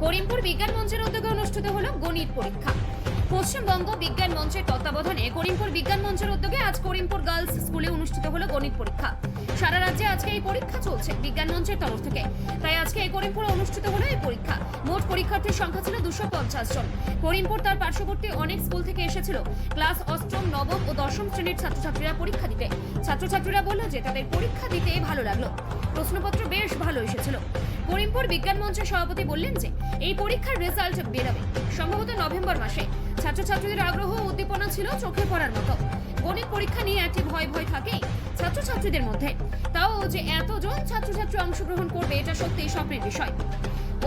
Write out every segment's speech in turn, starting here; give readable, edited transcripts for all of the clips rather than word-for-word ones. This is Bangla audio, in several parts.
করিমপুর বিজ্ঞান মঞ্চের উদ্যোগে অনুষ্ঠিত হলো গণিত পরীক্ষা। পশ্চিমবঙ্গ বিজ্ঞান মঞ্চের তত্ত্বাবধানে করিমপুর বিজ্ঞান মঞ্চের উদ্যোগে আজ করিমপুর গার্লস স্কুলে অনুষ্ঠিত হলো গণিত পরীক্ষা। সারা রাজ্যে আজকে এই পরীক্ষা চলছে বিজ্ঞান মঞ্চের তরফ থেকে, তাই আজকে এই করিমপুরে অনুষ্ঠিত হলো এই পরীক্ষা। মোট পরীক্ষার্থীর সংখ্যা ছিল 250 জন। করিমপুর তার পার্শ্ববর্তী অনেক স্কুল থেকে এসেছিল ক্লাস অষ্টম, নবম ও দশম শ্রেণীর ছাত্রছাত্রীরা পরীক্ষা দিতে। ছাত্রছাত্রীরা বলল যে তাদের পরীক্ষা দিতে ভালো লাগলো, প্রশ্নপত্র বেশ ভালো এসেছিল। করিমপুর বিজ্ঞান মঞ্চের সভাপতি বললেন যে এই পরীক্ষার রেজাল্ট বেরোবে সম্ভবত নভেম্বর মাসে। ছাত্রছাত্রীদের আগ্রহ ও উদ্দীপনা ছিল চোখে পড়ার মতো। গণিত পরীক্ষা নিয়ে একটি ভয় থাকেই ছাত্রছাত্রীদের মধ্যে, তাও যে এতজন ছাত্রছাত্রী অংশগ্রহণ করবে এটা সত্যিই স্বপ্নের বিষয়।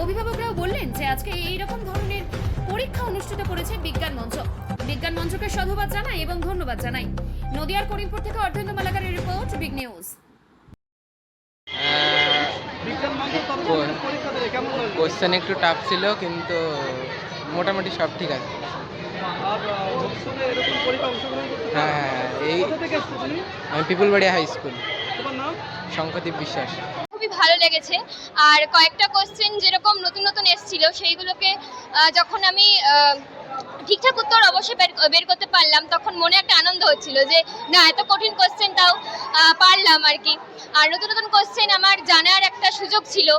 অভিভাবকরাও বললেন যে আজকে এইরকম ধরনের পরীক্ষা অনুষ্ঠিত করেছে বিজ্ঞান মঞ্চ। বিজ্ঞান মঞ্চকে সাধুবাদ জানাই এবং ধন্যবাদ জানাই। নদিয়ার করিমপুর থেকে অর্ধেন্দ্র মালাকারের রিপোর্ট, বিগ নিউজ। কোশ্চেন একটু টাফ ছিল কিন্তু মোটামুটি সব ঠিক আছে। হ্যাঁ, এই আমি পিপুলবাড়িয়া হাই স্কুল। শঙ্করদীপ বিশ্বাস। খুবই ভালো লেগেছে। আর কয়েকটা কোশ্চেন যেরকম নতুন নতুন এসেছিল সেইগুলোকে যখন আমি ঠিকঠাক উত্তর অবশ্যই বের করতে পারলাম, তখন মনে একটা আনন্দ হচ্ছিল যে না, এত কঠিন কোশ্চেনটাও পারলাম আর কি। আর নতুন নতুন কোশ্চেন আমার জানার একটা সুযোগ ছিল,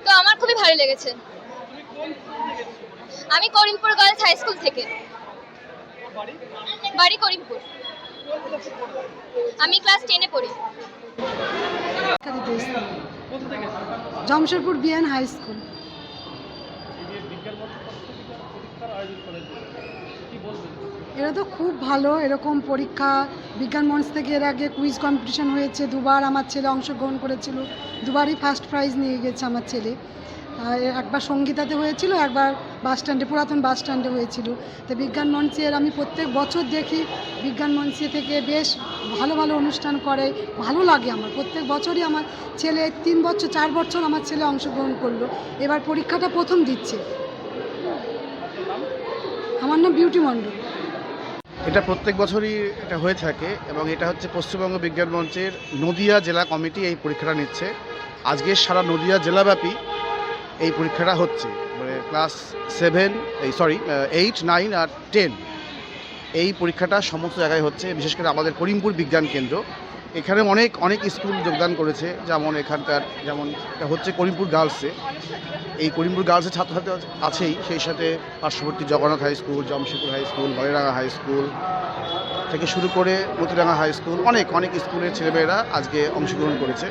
তো আমার খুবই ভালো লেগেছে। আমি করিমপুর গার্লস হাই স্কুল থেকে। বাড়ি করিমপুর। আমি ক্লাস 10-এ পড়ি। Jamshedpur BN high school. এরা তো খুব ভালো, এরকম পরীক্ষা বিজ্ঞান মঞ্চ থেকে এর আগে কুইজ কম্পিটিশন হয়েছে, দুবার আমার ছেলে অংশগ্রহণ করেছিল, দুবারই ফার্স্ট প্রাইজ নিয়ে গেছে আমার ছেলে। একবার সঙ্গীতাতে হয়েছিল, একবার বাস স্ট্যান্ডে, পুরাতন বাস স্ট্যান্ডে হয়েছিল। তো বিজ্ঞান মঞ্চের আমি প্রত্যেক বছর দেখি, বিজ্ঞান মঞ্চে থেকে বেশ ভালো ভালো অনুষ্ঠান করে, ভালো লাগে আমার। প্রত্যেক বছরই আমার ছেলে 3 বছর 4 বছর আমার ছেলে অংশগ্রহণ করলো, এবার পরীক্ষাটা প্রথম দিচ্ছে। আমার নাম বিউটি মণ্ডল। এটা প্রত্যেক বছরই এটা হয়ে থাকে এবং এটা হচ্ছে পশ্চিমবঙ্গ বিজ্ঞান মঞ্চের নদিয়া জেলা কমিটি এই পরীক্ষাটা নিচ্ছে। আজকে সারা নদিয়া জেলাব্যাপী এই পরীক্ষাটা হচ্ছে, মানে ক্লাস 8, 9 আর 10 এই পরীক্ষাটা সমস্ত জায়গায় হচ্ছে। বিশেষ করে আমাদের করিমপুর বিজ্ঞান কেন্দ্র, এখানে অনেক স্কুল যোগদান করেছে। যেমন এখানকার হচ্ছে করিমপুর গার্লসে, এই করিমপুর গার্লসের ছাত্রছাত্রী আছেই, সেই সাথে পার্শ্ববর্তী Jagannath high school, Jamshedpur high school, Baliranga high school থেকে শুরু করে মতিরাঙ্গা হাই স্কুল, অনেক স্কুলের ছেলেমেয়েরা আজকে অংশগ্রহণ করেছে।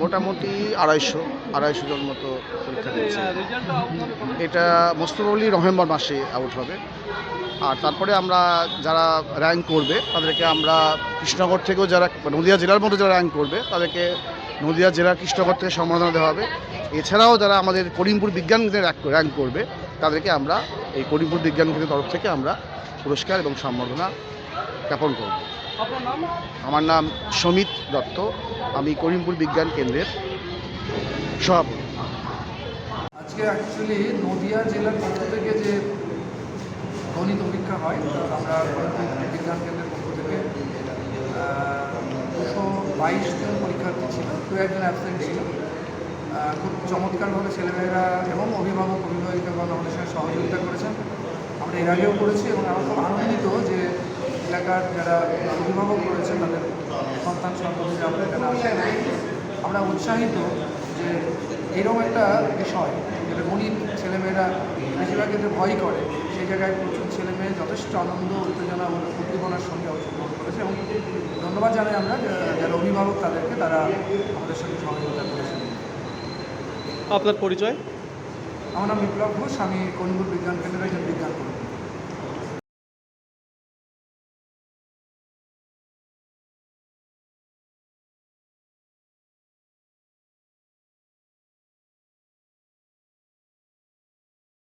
মোটামুটি 250 জন মতো পরীক্ষা দিচ্ছে। এটা মোস্ট প্রবাবলি নভেম্বর মাসে আউট হবে। আর তারপরে আমরা যারা র্যাঙ্ক করবে তাদেরকে আমরা কৃষ্ণনগর থেকেও, যারা নদিয়া জেলার মধ্যে যারা র্যাঙ্ক করবে তাদেরকে নদিয়া জেলার কৃষ্ণনগর থেকে সম্মাননা দেওয়া হবে। এছাড়াও যারা আমাদের করিমপুর বিজ্ঞান কেন্দ্রে র্যাঙ্ক করবে তাদেরকে আমরা এই করিমপুর বিজ্ঞান কেন্দ্রের তরফ থেকে আমরা পুরস্কার এবং সম্বর্ধনা জ্ঞাপন করব। আমার নাম সমিত দত্ত, আমি করিমপুর বিজ্ঞান কেন্দ্রের সভাপতি। আজকে অ্যাকচুয়ালি নদিয়া জেলার পক্ষ থেকে যে গণিত পরীক্ষা হয়, আমরা বিজ্ঞান কেন্দ্রের পক্ষ থেকে 222 জন পরীক্ষার্থী ছিল, 2 জন অ্যাবসেন্ট ছিল। খুব চমৎকারভাবে ছেলেমেয়েরা এবং অভিভাবিকাগণ আমাদের সঙ্গে সহযোগিতা করেছেন। আমরা এর আগেও করেছি এবং আমরা খুব আনন্দিত যে এলাকার যারা অভিভাবক রয়েছেন তাদের সন্তান সন্ততিরা আমরা এখানে আসেন। আমরা উৎসাহিত যে এরকম একটা বিষয় যেটা গণিত ছেলেমেয়েরা বেশিরভাগ ক্ষেত্রে ভয় করে, সেই জায়গায় প্রচুর ছেলেমেয়ে যথেষ্ট আনন্দ, উত্তেজনা এবং উদ্দীপনার সঙ্গে অংশগ্রহণ করেছে। এবং ধন্যবাদ জানাই আমরা যারা অভিভাবক তাদেরকে, তারা আমাদের সঙ্গে সহযোগিতা করেছেন। আপনার পরিচয়? আমার নাম বিপ্লব ঘোষ, আমি করিমপুর বিজ্ঞান কেন্দ্রের একজন বিজ্ঞান কর্মী।